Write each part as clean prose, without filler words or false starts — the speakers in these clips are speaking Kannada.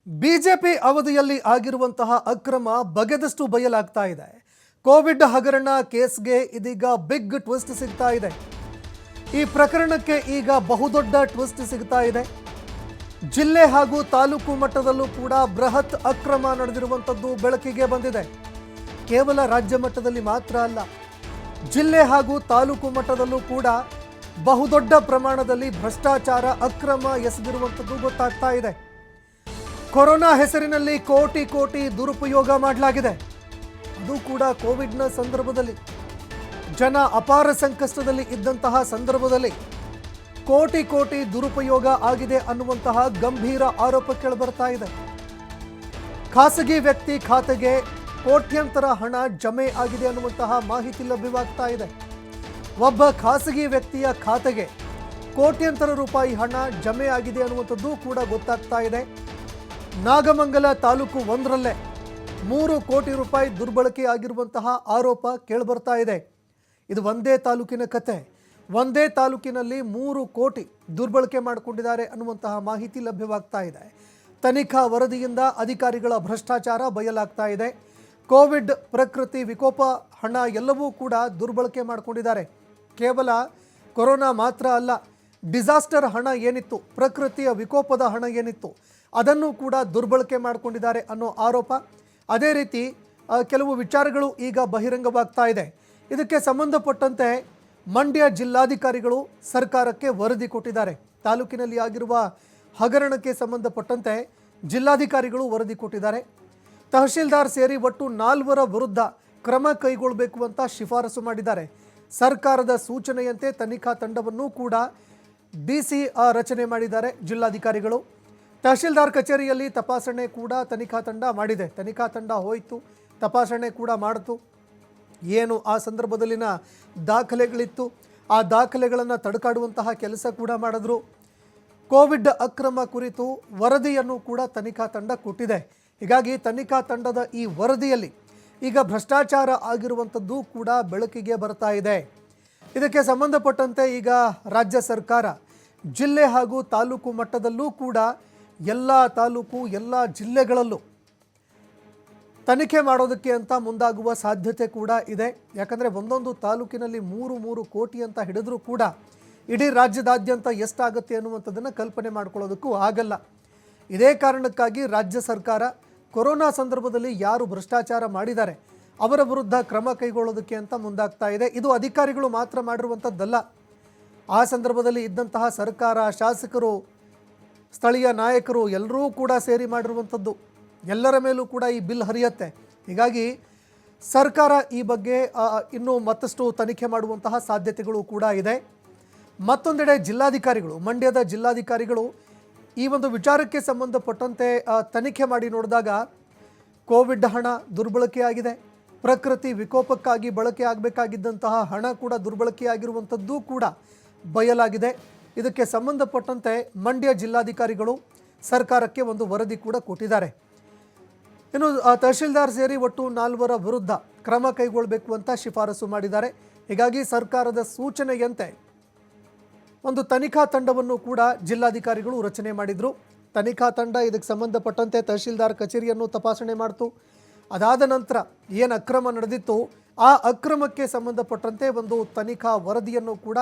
ಬಿಜೆಪಿ ಅವಧಿಯಲ್ಲಿ ಆಗಿರುವಂತಹ ಅಕ್ರಮ ಬಗೆದಷ್ಟು ಬಯಲಾಗ್ತಾ ಇದೆ. ಕೋವಿಡ್ ಹಗರಣ ಕೇಸ್ಗೆ ಇದೀಗ ಬಿಗ್ ಟ್ವಿಸ್ಟ್ ಸಿಗ್ತಾ ಇದೆ. ಈ ಪ್ರಕರಣಕ್ಕೆ ಈಗ ಬಹುದೊಡ್ಡ ಟ್ವಿಸ್ಟ್ ಸಿಗ್ತಾ ಇದೆ. ಜಿಲ್ಲೆ ಹಾಗೂ ತಾಲೂಕು ಮಟ್ಟದಲ್ಲೂ ಕೂಡ ಬೃಹತ್ ಅಕ್ರಮ ನಡೆದಿರುವಂಥದ್ದು ಬೆಳಕಿಗೆ ಬಂದಿದೆ. ಕೇವಲ ರಾಜ್ಯ ಮಟ್ಟದಲ್ಲಿ ಮಾತ್ರ ಅಲ್ಲ, ಜಿಲ್ಲೆ ಹಾಗೂ ತಾಲೂಕು ಮಟ್ಟದಲ್ಲೂ ಕೂಡ ಬಹುದೊಡ್ಡ ಪ್ರಮಾಣದಲ್ಲಿ ಭ್ರಷ್ಟಾಚಾರ ಅಕ್ರಮ ಎಸಗಿರುವಂಥದ್ದು ಗೊತ್ತಾಗ್ತಾ ಇದೆ. ಕೊರೋನಾ ಹೆಸರಿನಲ್ಲಿ ಕೋಟಿ ಕೋಟಿ ದುರುಪಯೋಗ ಮಾಡಲಾಗಿದೆ. ಅದು ಕೂಡ ಕೋವಿಡ್ನ ಸಂದರ್ಭದಲ್ಲಿ ಜನ ಅಪಾರ ಸಂಕಷ್ಟದಲ್ಲಿ ಇದ್ದಂತಹ ಸಂದರ್ಭದಲ್ಲಿ ಕೋಟಿ ಕೋಟಿ ದುರುಪಯೋಗ ಆಗಿದೆ ಅನ್ನುವಂತಹ ಗಂಭೀರ ಆರೋಪ ಕೇಳಿಬರ್ತಾ ಇದೆ. ಖಾಸಗಿ ವ್ಯಕ್ತಿ ಖಾತೆಗೆ ಕೋಟ್ಯಂತರ ಹಣ ಜಮೆ ಆಗಿದೆ ಅನ್ನುವಂತಹ ಮಾಹಿತಿ ಲಭ್ಯವಾಗ್ತಾ ಇದೆ. ಒಬ್ಬ ಖಾಸಗಿ ವ್ಯಕ್ತಿಯ ಖಾತೆಗೆ ಕೋಟ್ಯಂತರ ರೂಪಾಯಿ ಹಣ ಜಮೆ ಆಗಿದೆ ಅನ್ನುವಂಥದ್ದು ಕೂಡ ಗೊತ್ತಾಗ್ತಾ ಇದೆ. ನಾಗಮಂಗಲ ತಾಲೂಕು ಒಂದರಲ್ಲೇ 3 ಕೋಟಿ ರೂಪಾಯಿ ದುರ್ಬಳಕೆ ಆಗಿರುವಂತಹ ಆರೋಪ ಕೇಳಿಬರ್ತಾ ಇದೆ. ಇದು ಒಂದೇ ತಾಲೂಕಿನ ಕತೆ. ಒಂದೇ ತಾಲೂಕಿನಲ್ಲಿ 3 ಕೋಟಿ ದುರ್ಬಳಕೆ ಮಾಡಿಕೊಂಡಿದ್ದಾರೆ ಅನ್ನುವಂತಹ ಮಾಹಿತಿ ಲಭ್ಯವಾಗ್ತಾ ಇದೆ. ತನಿಖಾ ವರದಿಯಿಂದ ಅಧಿಕಾರಿಗಳ ಭ್ರಷ್ಟಾಚಾರ ಬಯಲಾಗ್ತಾ ಇದೆ. ಕೋವಿಡ್ ಪ್ರಕೃತಿ ವಿಕೋಪ ಹಣ ಎಲ್ಲವೂ ಕೂಡ ದುರ್ಬಳಕೆ ಮಾಡಿಕೊಂಡಿದ್ದಾರೆ. ಕೇವಲ ಕೊರೋನಾ ಮಾತ್ರ ಅಲ್ಲ, ಡಿಸಾಸ್ಟರ್ ಹಣ ಏನಿತ್ತು, ಪ್ರಕೃತಿಯ ವಿಕೋಪದ ಹಣ ಏನಿತ್ತು, ಅದನ್ನು ಕೂಡ ದುರ್ಬಳಕೆ ಮಾಡಿಕೊಂಡಿದ್ದಾರೆ ಅನ್ನೋ ಆರೋಪ. ಅದೇ ರೀತಿ ಕೆಲವು ವಿಚಾರಗಳು ಈಗ ಬಹಿರಂಗವಾಗ್ತಾ ಇದೆ. ಇದಕ್ಕೆ ಸಂಬಂಧಪಟ್ಟಂತೆ ಮಂಡ್ಯ ಜಿಲ್ಲಾಧಿಕಾರಿಗಳು ಸರ್ಕಾರಕ್ಕೆ ವರದಿ ಕೊಟ್ಟಿದ್ದಾರೆ. ತಾಲೂಕಿನಲ್ಲಿ ಆಗಿರುವ ಹಗರಣಕ್ಕೆ ಸಂಬಂಧಪಟ್ಟಂತೆ ಜಿಲ್ಲಾಧಿಕಾರಿಗಳು ವರದಿ ಕೊಟ್ಟಿದ್ದಾರೆ. ತಹಶೀಲ್ದಾರ್ ಸೇರಿ ಒಟ್ಟು 4 ವಿರುದ್ಧ ಕ್ರಮ ಕೈಗೊಳ್ಳಬೇಕು ಅಂತ ಶಿಫಾರಸು ಮಾಡಿದ್ದಾರೆ. ಸರ್ಕಾರದ ಸೂಚನೆಯಂತೆ ತನಿಖಾ ತಂಡವನ್ನು ಕೂಡ ಡಿಸಿ ರಚನೆ ಮಾಡಿದ್ದಾರೆ ಜಿಲ್ಲಾಧಿಕಾರಿಗಳು. ತಹಶೀಲ್ದಾರ್ ಕಚೇರಿಯಲ್ಲಿ ತಪಾಸಣೆ ಕೂಡ ತನಿಖಾ ತಂಡ ಮಾಡಿದೆ. ತನಿಖಾ ತಂಡ ಹೋಯಿತು, ತಪಾಸಣೆ ಕೂಡ ಮಾಡಿತು. ಏನು ಆ ಸಂದರ್ಭದಲ್ಲಿನ ದಾಖಲೆಗಳಿತ್ತು, ಆ ದಾಖಲೆಗಳನ್ನು ತಡಕಾಡುವಂತಹ ಕೆಲಸ ಕೂಡ ಮಾಡಿದ್ರು. ಕೋವಿಡ್ ಅಕ್ರಮ ಕುರಿತು ವರದಿಯನ್ನು ಕೂಡ ತನಿಖಾ ತಂಡ ಕೊಟ್ಟಿದೆ. ಹೀಗಾಗಿ ತನಿಖಾ ತಂಡದ ಈ ವರದಿಯಲ್ಲಿ ಈಗ ಭ್ರಷ್ಟಾಚಾರ ಆಗಿರುವಂಥದ್ದು ಕೂಡ ಬೆಳಕಿಗೆ ಬರ್ತಾ ಇದೆ. ಇದಕ್ಕೆ ಸಂಬಂಧಪಟ್ಟಂತೆ ಈಗ ರಾಜ್ಯ ಸರ್ಕಾರ ಜಿಲ್ಲೆ ಹಾಗೂ ತಾಲೂಕು ಮಟ್ಟದಲ್ಲೂ ಕೂಡ ಎಲ್ಲ ತಾಲೂಕು ಎಲ್ಲ ಜಿಲ್ಲೆಗಳಲ್ಲೂ ತನಿಖೆ ಮಾಡೋದಕ್ಕೆ ಅಂತ ಮುಂದಾಗುವ ಸಾಧ್ಯತೆ ಕೂಡ ಇದೆ. ಯಾಕಂದರೆ ಒಂದೊಂದು ತಾಲೂಕಿನಲ್ಲಿ 3 ಕೋಟಿ ಅಂತ ಹಿಡಿದ್ರೂ ಕೂಡ ಇಡೀ ರಾಜ್ಯದಾದ್ಯಂತ ಎಷ್ಟಾಗುತ್ತೆ ಅನ್ನುವಂಥದ್ದನ್ನು ಕಲ್ಪನೆ ಮಾಡ್ಕೊಳ್ಳೋದಕ್ಕೂ ಆಗಲ್ಲ. ಇದೇ ಕಾರಣಕ್ಕಾಗಿ ರಾಜ್ಯ ಸರ್ಕಾರ ಕೊರೋನಾ ಸಂದರ್ಭದಲ್ಲಿ ಯಾರು ಭ್ರಷ್ಟಾಚಾರ ಮಾಡಿದ್ದಾರೆ ಅವರ ವಿರುದ್ಧ ಕ್ರಮ ಕೈಗೊಳ್ಳೋದಕ್ಕೆ ಅಂತ ಮುಂದಾಗ್ತಾ ಇದೆ. ಇದು ಅಧಿಕಾರಿಗಳು ಮಾತ್ರ ಮಾಡಿರುವಂಥದ್ದಲ್ಲ. ಆ ಸಂದರ್ಭದಲ್ಲಿ ಇದ್ದಂತಹ ಸರ್ಕಾರ, ಶಾಸಕರು, ಸ್ಥಳೀಯ ನಾಯಕರು ಎಲ್ಲರೂ ಕೂಡ ಸೇರಿ ಮಾಡಿರುವಂಥದ್ದು. ಎಲ್ಲರ ಮೇಲೂ ಕೂಡ ಈ ಬಿಲ್ ಹರಿಯುತ್ತೆ. ಹೀಗಾಗಿ ಸರ್ಕಾರ ಈ ಬಗ್ಗೆ ಇನ್ನೂ ಮತ್ತಷ್ಟು ತನಿಖೆ ಮಾಡುವಂತಹ ಸಾಧ್ಯತೆಗಳು ಕೂಡ ಇದೆ. ಮತ್ತೊಂದೆಡೆ ಜಿಲ್ಲಾಧಿಕಾರಿಗಳು, ಮಂಡ್ಯದ ಜಿಲ್ಲಾಧಿಕಾರಿಗಳು ಈ ಒಂದು ವಿಚಾರಕ್ಕೆ ಸಂಬಂಧಪಟ್ಟಂತೆ ತನಿಖೆ ಮಾಡಿ ನೋಡಿದಾಗ ಕೋವಿಡ್ ಹಣ ದುರ್ಬಳಕೆಯಾಗಿದೆ, ಪ್ರಕೃತಿ ವಿಕೋಪಕ್ಕಾಗಿ ಬಳಕೆ ಆಗಬೇಕಾಗಿದ್ದಂತಹ ಹಣ ಕೂಡ ದುರ್ಬಳಕೆಯಾಗಿರುವಂಥದ್ದು ಕೂಡ ಬಯಲಾಗಿದೆ. ಇದಕ್ಕೆ ಸಂಬಂಧಪಟ್ಟಂತೆ ಮಂಡ್ಯ ಜಿಲ್ಲಾಧಿಕಾರಿಗಳು ಸರ್ಕಾರಕ್ಕೆ ಒಂದು ವರದಿ ಕೂಡ ಕೊಟ್ಟಿದ್ದಾರೆ. ಇನ್ನು ತಹಶೀಲ್ದಾರ್ ಸೇರಿ ಒಟ್ಟು 4 ವಿರುದ್ಧ ಕ್ರಮ ಕೈಗೊಳ್ಳಬೇಕು ಅಂತ ಶಿಫಾರಸು ಮಾಡಿದ್ದಾರೆ. ಹೀಗಾಗಿ ಸರ್ಕಾರದ ಸೂಚನೆಯಂತೆ ಒಂದು ತನಿಖಾ ತಂಡವನ್ನು ಕೂಡ ಜಿಲ್ಲಾಧಿಕಾರಿಗಳು ರಚನೆ ಮಾಡಿದರು. ತನಿಖಾ ತಂಡ ಇದಕ್ಕೆ ಸಂಬಂಧಪಟ್ಟಂತೆ ತಹಶೀಲ್ದಾರ್ ಕಚೇರಿಯನ್ನು ತಪಾಸಣೆ ಮಾಡಿತು. ಅದಾದ ನಂತರ ಏನು ಅಕ್ರಮ ನಡೆದಿತ್ತು ಆ ಅಕ್ರಮಕ್ಕೆ ಸಂಬಂಧಪಟ್ಟಂತೆ ಒಂದು ತನಿಖಾ ವರದಿಯನ್ನು ಕೂಡ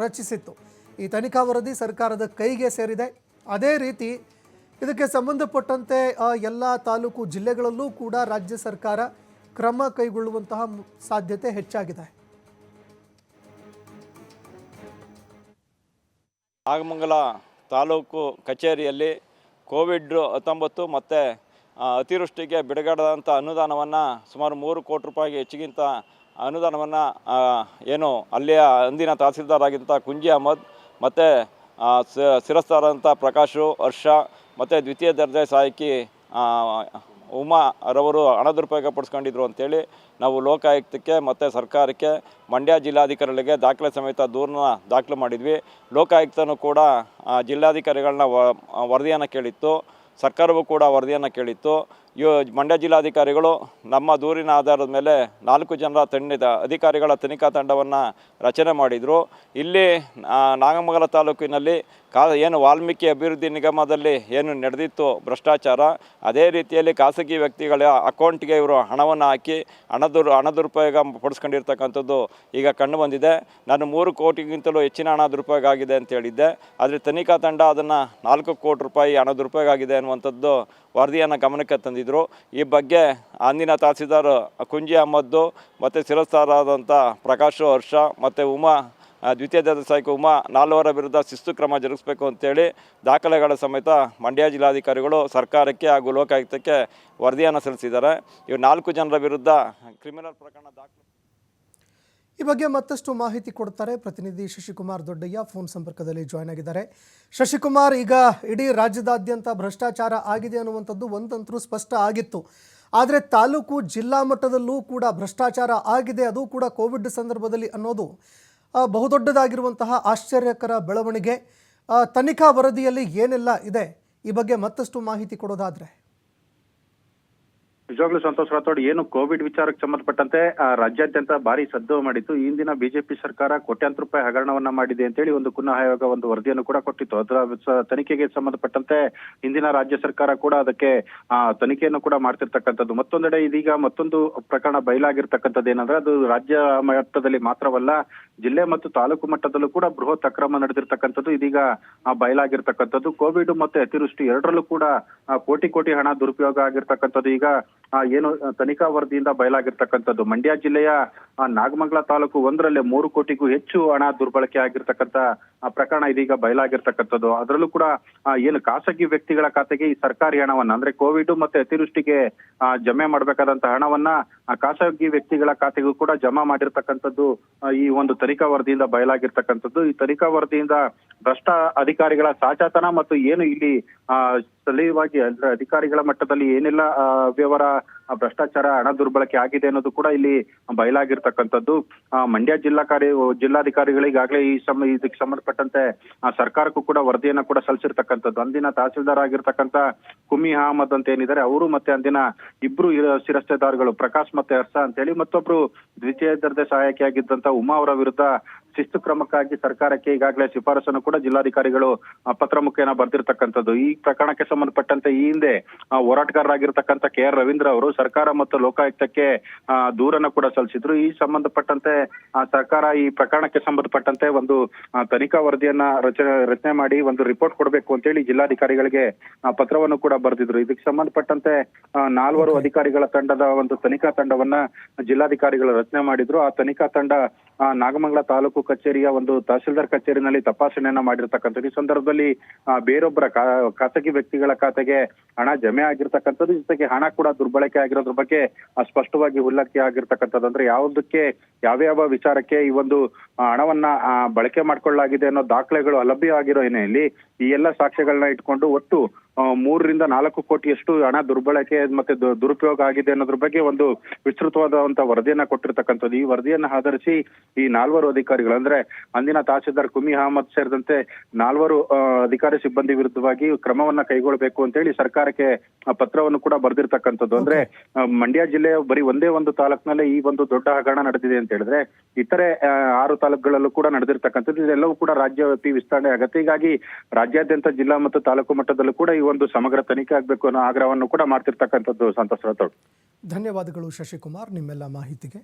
ರಚಿಸಿತ್ತು. ಈ ತನಿಖಾ ವರದಿ ಸರ್ಕಾರದ ಕೈಗೆ ಸೇರಿದೆ. ಅದೇ ರೀತಿ ಇದಕ್ಕೆ ಸಂಬಂಧಪಟ್ಟಂತೆ ಎಲ್ಲ ತಾಲೂಕು ಜಿಲ್ಲೆಗಳಲ್ಲೂ ಕೂಡ ರಾಜ್ಯ ಸರ್ಕಾರ ಕ್ರಮ ಕೈಗೊಳ್ಳುವಂತಹ ಸಾಧ್ಯತೆ ಹೆಚ್ಚಾಗಿದೆ. ನಾಗಮಂಗಲ ತಾಲೂಕು ಕಚೇರಿಯಲ್ಲಿ ಕೋವಿಡ್-19 ಮತ್ತು ಅತಿವೃಷ್ಟಿಗೆ ಬಿಡುಗಡೆಯಾದಂಥ ಅನುದಾನವನ್ನು ಸುಮಾರು 3 ಕೋಟಿ ರೂಪಾಯಿಗೆ ಹೆಚ್ಚಿಗಿಂತ ಅನುದಾನವನ್ನು ಏನು ಅಲ್ಲಿಯ ಅಂದಿನ ತಹಸೀಲ್ದಾರ್ ಆಗಿದ್ದಂಥ ಕುಂಜಿ ಅಹಮದ್ ಮತ್ತು ಶಿರಸ್ತಾರಂಥ ಪ್ರಕಾಶು, ಹರ್ಷ ಮತ್ತು ದ್ವಿತೀಯ ದರ್ಜೆ ಸಹಾಯಕಿ ಉಮಾ ರವರು ಹಣ ದುರುಪಯೋಗ ಪಡಿಸ್ಕೊಂಡಿದ್ರು ಅಂಥೇಳಿ ನಾವು ಲೋಕಾಯುಕ್ತಕ್ಕೆ ಮತ್ತು ಸರ್ಕಾರಕ್ಕೆ ಮಂಡ್ಯ ಜಿಲ್ಲಾಧಿಕಾರಿಗಳಿಗೆ ದಾಖಲೆ ಸಮೇತ ದೂರನ್ನ ದಾಖಲು ಮಾಡಿದ್ವಿ. ಲೋಕಾಯುಕ್ತನೂ ಕೂಡ ಜಿಲ್ಲಾಧಿಕಾರಿಗಳನ್ನ ವರದಿಯನ್ನು ಕೇಳಿತ್ತು, ಸರ್ಕಾರವೂ ಕೂಡ ವರದಿಯನ್ನು ಕೇಳಿತ್ತು. ಮಂಡ್ಯ ಜಿಲ್ಲಾಧಿಕಾರಿಗಳು ನಮ್ಮ ದೂರಿನ ಆಧಾರದ ಮೇಲೆ 4 ಜನರ ಅಧಿಕಾರಿಗಳ ತನಿಖಾ ತಂಡವನ್ನು ರಚನೆ ಮಾಡಿದರು. ಇಲ್ಲಿ ನಾಗಮಂಗಲ ತಾಲೂಕಿನಲ್ಲಿ ಏನು ವಾಲ್ಮೀಕಿ ಅಭಿವೃದ್ಧಿ ನಿಗಮದಲ್ಲಿ ಏನು ನಡೆದಿತ್ತು ಭ್ರಷ್ಟಾಚಾರ, ಅದೇ ರೀತಿಯಲ್ಲಿ ಖಾಸಗಿ ವ್ಯಕ್ತಿಗಳ ಅಕೌಂಟ್ಗೆ ಇವರು ಹಣವನ್ನು ಹಾಕಿ ಹಣ ದುರುಪಯೋಗ ಪಡಿಸ್ಕೊಂಡಿರ್ತಕ್ಕಂಥದ್ದು ಈಗ ಕಂಡು ಬಂದಿದೆ. ನಾನು 3 ಕೋಟಿಗಿಂತಲೂ ಹೆಚ್ಚಿನ ಹಣ ದುರುಪಯೋಗ ಆಗಿದೆ ಅಂತ ಹೇಳಿದ್ದೆ. ಆದರೆ ತನಿಖಾ ತಂಡ ಅದನ್ನು 4 ಕೋಟಿ ರೂಪಾಯಿ ಹಣ ದುರುಪಯೋಗ ಆಗಿದೆ ಅನ್ನುವಂಥದ್ದು ವರದಿಯನ್ನು ಗಮನಕ್ಕೆ ತಂದಿದ್ದರು. ಈ ಬಗ್ಗೆ ಅಂದಿನ ತಹಸೀಲ್ದಾರ್ ಕುಂಜಿ ಅಹಮ್ಮದ್ದು ಮತ್ತು ಶಿರಸ್ತಾರಾದಂಥ ಪ್ರಕಾಶ್ ಹರ್ಷ ಮತ್ತು ಉಮಾ ದ್ವಿತೀಯ ಸಹಾಯಕ ಉಮಾ 4 ವಿರುದ್ಧ ಶಿಸ್ತು ಕ್ರಮ ಜರುಗಿಸಬೇಕು ಅಂತೇಳಿ ದಾಖಲೆಗಳ ಸಮೇತ ಮಂಡ್ಯ ಜಿಲ್ಲಾಧಿಕಾರಿಗಳು ಸರ್ಕಾರಕ್ಕೆ ಹಾಗೂ ಲೋಕಾಯುಕ್ತಕ್ಕೆ ವರದಿಯನ್ನು ಸಲ್ಲಿಸಿದ್ದಾರೆ. ಇವು 4 ಜನರ ವಿರುದ್ಧ ಕ್ರಿಮಿನಲ್ ಪ್ರಕರಣ ದಾಖಲೆ. ಈ ಬಗ್ಗೆ ಮತ್ತಷ್ಟು ಮಾಹಿತಿ ಕೊಡ್ತಾರೆ ಪ್ರತಿನಿಧಿ ಶಶಿಕುಮಾರ್ ದೊಡ್ಡಯ್ಯ, ಫೋನ್ ಸಂಪರ್ಕದಲ್ಲಿ ಜಾಯ್ನ್ ಆಗಿದ್ದಾರೆ. ಶಶಿಕುಮಾರ್, ಈಗ ಇಡೀ ರಾಜ್ಯದಾದ್ಯಂತ ಭ್ರಷ್ಟಾಚಾರ ಆಗಿದೆ ಅನ್ನುವಂಥದ್ದು ಒಂದಂತರೂ ಸ್ಪಷ್ಟ ಆಗಿತ್ತು. ಆದರೆ ತಾಲೂಕು ಜಿಲ್ಲಾ ಮಟ್ಟದಲ್ಲೂ ಕೂಡ ಭ್ರಷ್ಟಾಚಾರ ಆಗಿದೆ, ಅದು ಕೂಡ ಕೋವಿಡ್ ಸಂದರ್ಭದಲ್ಲಿ ಅನ್ನೋದು ಬಹುದೊಡ್ಡದಾಗಿರುವಂತಹ ಆಶ್ಚರ್ಯಕರ ಬೆಳವಣಿಗೆ. ತನಿಖಾ ವರದಿಯಲ್ಲಿ ಏನೆಲ್ಲ ಇದೆ, ಈ ಬಗ್ಗೆ ಮತ್ತಷ್ಟು ಮಾಹಿತಿ ಕೊಡೋದಾದ್ರೆ. ನಿಜವಾಗ್ಲೂ ಸಂತೋಷ್ ರಾಥೋಡ್, ಏನು ಕೋವಿಡ್ ವಿಚಾರಕ್ಕೆ ಸಂಬಂಧಪಟ್ಟಂತೆ ರಾಜ್ಯಾದ್ಯಂತ ಭಾರಿ ಸದ್ದು ಮಾಡಿತ್ತು. ಈ ಹಿಂದಿನ ಬಿಜೆಪಿ ಸರ್ಕಾರ ಕೋಟ್ಯಾಂತರ ರೂಪಾಯಿ ಹಗರಣವನ್ನ ಮಾಡಿದೆ ಅಂತೇಳಿ ಒಂದು ಕುನ್ನ ಆಯೋಗ ಒಂದು ವರದಿಯನ್ನು ಕೂಡ ಕೊಟ್ಟಿತ್ತು. ಅದರ ತನಿಖೆಗೆ ಸಂಬಂಧಪಟ್ಟಂತೆ ಹಿಂದಿನ ರಾಜ್ಯ ಸರ್ಕಾರ ಕೂಡ ಅದಕ್ಕೆ ತನಿಖೆಯನ್ನು ಕೂಡ ಮಾಡ್ತಿರ್ತಕ್ಕಂಥದ್ದು. ಮತ್ತೊಂದೆಡೆ ಇದೀಗ ಮತ್ತೊಂದು ಪ್ರಕರಣ ಬಯಲಾಗಿರ್ತಕ್ಕಂಥದ್ದು ಏನಂದ್ರೆ, ಅದು ರಾಜ್ಯ ಮಟ್ಟದಲ್ಲಿ ಮಾತ್ರವಲ್ಲ, ಜಿಲ್ಲೆ ಮತ್ತು ತಾಲೂಕು ಮಟ್ಟದಲ್ಲೂ ಕೂಡ ಬೃಹತ್ ಅಕ್ರಮ ನಡೆದಿರ್ತಕ್ಕಂಥದ್ದು ಇದೀಗ ಬಯಲಾಗಿರ್ತಕ್ಕಂಥದ್ದು. ಕೋವಿಡ್ ಮತ್ತೆ ಅತಿವೃಷ್ಟಿ ಎರಡರಲ್ಲೂ ಕೂಡ ಕೋಟಿ ಹಣ ದುರುಪಯೋಗ ಆಗಿರ್ತಕ್ಕಂಥದ್ದು ಈಗ ಏನು ತನಿಖಾ ವರದಿಯಿಂದ ಬಯಲಾಗಿರ್ತಕ್ಕಂಥದ್ದು. ಮಂಡ್ಯ ಜಿಲ್ಲೆಯ ನಾಗಮಂಗಲ ತಾಲೂಕು 1ರಲ್ಲೇ 3 ಕೋಟಿಗೂ ಹೆಚ್ಚು ಹಣ ದುರ್ಬಳಕೆ ಆಗಿರ್ತಕ್ಕಂಥ ಪ್ರಕರಣ ಇದೀಗ ಬಯಲಾಗಿರ್ತಕ್ಕಂಥದ್ದು. ಅದರಲ್ಲೂ ಕೂಡ ಏನು ಖಾಸಗಿ ವ್ಯಕ್ತಿಗಳ ಖಾತೆಗೆ ಈ ಸರ್ಕಾರಿ ಹಣವನ್ನ, ಅಂದ್ರೆ ಕೋವಿಡ್ ಮತ್ತೆ ಅತಿವೃಷ್ಟಿಗೆ ಜಮೆ ಮಾಡಬೇಕಾದಂತ ಹಣವನ್ನ ಖಾಸಗಿ ವ್ಯಕ್ತಿಗಳ ಖಾತೆಗೂ ಕೂಡ ಜಮಾ ಮಾಡಿರ್ತಕ್ಕಂಥದ್ದು ಈ ಒಂದು ತನಿಖಾ ವರದಿಯಿಂದ ಬಯಲಾಗಿರ್ತಕ್ಕಂಥದ್ದು. ಈ ತನಿಖಾ ವರದಿಯಿಂದ ಭ್ರಷ್ಟ ಅಧಿಕಾರಿಗಳ ಸಾಚಾತನ ಮತ್ತು ಏನು ಇಲ್ಲಿ ಸ್ಥಳೀಯವಾಗಿ ಅಂದ್ರೆ ಅಧಿಕಾರಿಗಳ ಮಟ್ಟದಲ್ಲಿ ಏನೆಲ್ಲ ಅವ್ಯವಹಾರ, ಭ್ರಷ್ಟಾಚಾರ, ಹಣ ದುರ್ಬಳಕೆ ಆಗಿದೆ ಅನ್ನೋದು ಕೂಡ ಇಲ್ಲಿ ಬಯಲಾಗಿರ್ತಕ್ಕಂಥದ್ದು. ಮಂಡ್ಯ ಜಿಲ್ಲಾಧಿಕಾರಿಗಳಿಗಾಗಲೇ ಇದಕ್ಕೆ ಸಂಬಂಧಪಟ್ಟಂತೆ ಸರ್ಕಾರಕ್ಕೂ ಕೂಡ ವರದಿಯನ್ನ ಕೂಡ ಸಲ್ಲಿಸಿರ್ತಕ್ಕಂಥದ್ದು. ಅಂದಿನ ತಹಸೀಲ್ದಾರ್ ಆಗಿರ್ತಕ್ಕಂಥ ಕುಮ್ಮಿ ಅಹಮದ್ ಅಂತ ಏನಿದ್ದಾರೆ ಅವರು, ಮತ್ತೆ ಅಂದಿನ ಇಬ್ರು ಶಿರಸ್ತೆದಾರಗಳು ಪ್ರಕಾಶ್ ಮತ್ತೆ ಹರ್ಷ ಅಂತ ಹೇಳಿ, ಮತ್ತೊಬ್ರು ದ್ವಿತೀಯ ದರ್ಜೆ ಸಹಾಯಕಿಯಾಗಿದ್ದಂತ ಉಮಾ ಅವರ ವಿರುದ್ಧ ಶಿಸ್ತು ಕ್ರಮಕ್ಕಾಗಿ ಸರ್ಕಾರಕ್ಕೆ ಈಗಾಗಲೇ ಶಿಫಾರಸನ್ನು ಕೂಡ ಜಿಲ್ಲಾಧಿಕಾರಿಗಳು ಪತ್ರ ಮುಖೇನ ಬರ್ದಿರ್ತಕ್ಕಂಥದ್ದು. ಈ ಪ್ರಕರಣಕ್ಕೆ ಸಂಬಂಧಪಟ್ಟಂತೆ ಈ ಹಿಂದೆ ಹೋರಾಟಗಾರರಾಗಿರ್ತಕ್ಕಂಥ KR ರವೀಂದ್ರ ಅವರು ಸರ್ಕಾರ ಮತ್ತು ಲೋಕಾಯುಕ್ತಕ್ಕೆ ದೂರನ್ನು ಕೂಡ ಸಲ್ಲಿಸಿದ್ರು. ಈ ಸಂಬಂಧಪಟ್ಟಂತೆ ಸರ್ಕಾರ ಈ ಪ್ರಕರಣಕ್ಕೆ ಸಂಬಂಧಪಟ್ಟಂತೆ ಒಂದು ತನಿಖಾ ವರದಿಯನ್ನ ರಚನೆ ಮಾಡಿ ಒಂದು ರಿಪೋರ್ಟ್ ಕೊಡಬೇಕು ಅಂತೇಳಿ ಜಿಲ್ಲಾಧಿಕಾರಿಗಳಿಗೆ ಪತ್ರವನ್ನು ಕೂಡ ಬರೆದಿದ್ರು. ಇದಕ್ಕೆ ಸಂಬಂಧಪಟ್ಟಂತೆ 4 ಅಧಿಕಾರಿಗಳ ತಂಡದ ಒಂದು ತನಿಖಾ ತಂಡವನ್ನ ಜಿಲ್ಲಾಧಿಕಾರಿಗಳು ರಚನೆ ಮಾಡಿದ್ರು. ಆ ತನಿಖಾ ತಂಡ ನಾಗಮಂಗಲ ತಾಲೂಕು ಕಚೇರಿಯ ಒಂದು ತಹಸೀಲ್ದಾರ್ ಕಚೇರಿನಲ್ಲಿ ತಪಾಸಣೆಯನ್ನ ಮಾಡಿರ್ತಕ್ಕಂಥದ್ದು. ಈ ಸಂದರ್ಭದಲ್ಲಿ ಬೇರೊಬ್ಬರ ಖಾಸಗಿ ವ್ಯಕ್ತಿಗಳ ಖಾತೆಗೆ ಹಣ ಜಮೆ ಆಗಿರ್ತಕ್ಕಂಥದ್ದು, ಜೊತೆಗೆ ಹಣ ಕೂಡ ದುರ್ಬಳಕೆ ಆಗಿರೋದ್ರ ಬಗ್ಗೆ ಸ್ಪಷ್ಟವಾಗಿ ಉಲ್ಲೇಖ ಆಗಿರ್ತಕ್ಕಂಥದ್ದು. ಅಂದ್ರೆ ಯಾವ ವಿಚಾರಕ್ಕೆ ಈ ಒಂದು ಹಣವನ್ನ ಬಳಕೆ ಮಾಡ್ಕೊಳ್ಳಲಾಗಿದೆ ಅನ್ನೋ ದಾಖಲೆಗಳು ಅಲಭ್ಯವಾಗಿರೋ ಹಿನ್ನೆಲೆಯಲ್ಲಿ ಈ ಎಲ್ಲ ಸಾಕ್ಷ್ಯಗಳನ್ನ ಇಟ್ಕೊಂಡು ಒಟ್ಟು 3 ರಿಂದ 4 ಕೋಟಿಯಷ್ಟು ಹಣ ದುರ್ಬಳಕೆ ಮತ್ತೆ ದುರುಪಯೋಗ ಆಗಿದೆ ಅನ್ನೋದ್ರ ಬಗ್ಗೆ ಒಂದು ವಿಸ್ತೃತವಾದಂತ ವರದಿಯನ್ನ ಕೊಟ್ಟಿರ್ತಕ್ಕಂಥದ್ದು. ಈ ವರದಿಯನ್ನ ಆಧರಿಸಿ ಈ 4 ಅಧಿಕಾರಿಗಳು, ಅಂದ್ರೆ ಅಂದಿನ ತಹಸೀಲ್ದಾರ್ ಕುಮ್ಮಿ ಅಹಮದ್ ಸೇರಿದಂತೆ 4 ಅಧಿಕಾರಿ ಸಿಬ್ಬಂದಿ ವಿರುದ್ಧವಾಗಿ ಕ್ರಮವನ್ನ ಕೈಗೊಳ್ಳಬೇಕು ಅಂತ ಹೇಳಿ ಸರ್ಕಾರಕ್ಕೆ ಪತ್ರವನ್ನು ಕೂಡ ಬರೆದಿರ್ತಕ್ಕಂಥದ್ದು. ಅಂದ್ರೆ ಮಂಡ್ಯ ಜಿಲ್ಲೆಯ ಬರೀ ಒಂದೇ ಒಂದು ತಾಲೂಕಿನಲ್ಲೇ ಈ ಒಂದು ದೊಡ್ಡ ಹಗರಣ ನಡೆದಿದೆ ಅಂತ ಹೇಳಿದ್ರೆ, ಇತರೆ 6 ತಾಲೂಕುಗಳಲ್ಲೂ ಕೂಡ ನಡೆದಿರ್ತಕ್ಕಂಥದ್ದು. ಇದೆಲ್ಲವೂ ಕೂಡ ರಾಜ್ಯವ್ಯಾಪಿ ವಿಸ್ತರಣೆ ಆಗತ್ತೆ. ಹೀಗಾಗಿ ರಾಜ್ಯಾದ್ಯಂತ ಜಿಲ್ಲಾ ಮತ್ತು ತಾಲೂಕು ಮಟ್ಟದಲ್ಲೂ ಕೂಡ ಈ ಒಂದು ಸಮಗ್ರ ತನಿಖೆ ಆಗ್ಬೇಕು ಅನ್ನೋ ಆಗ್ರಹವನ್ನು ಕೂಡ ಮಾಡ್ತಿರ್ತಕ್ಕಂಥದ್ದು. ಸಂತೋಷ್ ರಾಥೋಡ್, ಧನ್ಯವಾದಗಳು ಶಶಿಕುಮಾರ್ ನಿಮ್ಮೆಲ್ಲ ಮಾಹಿತಿಗೆ.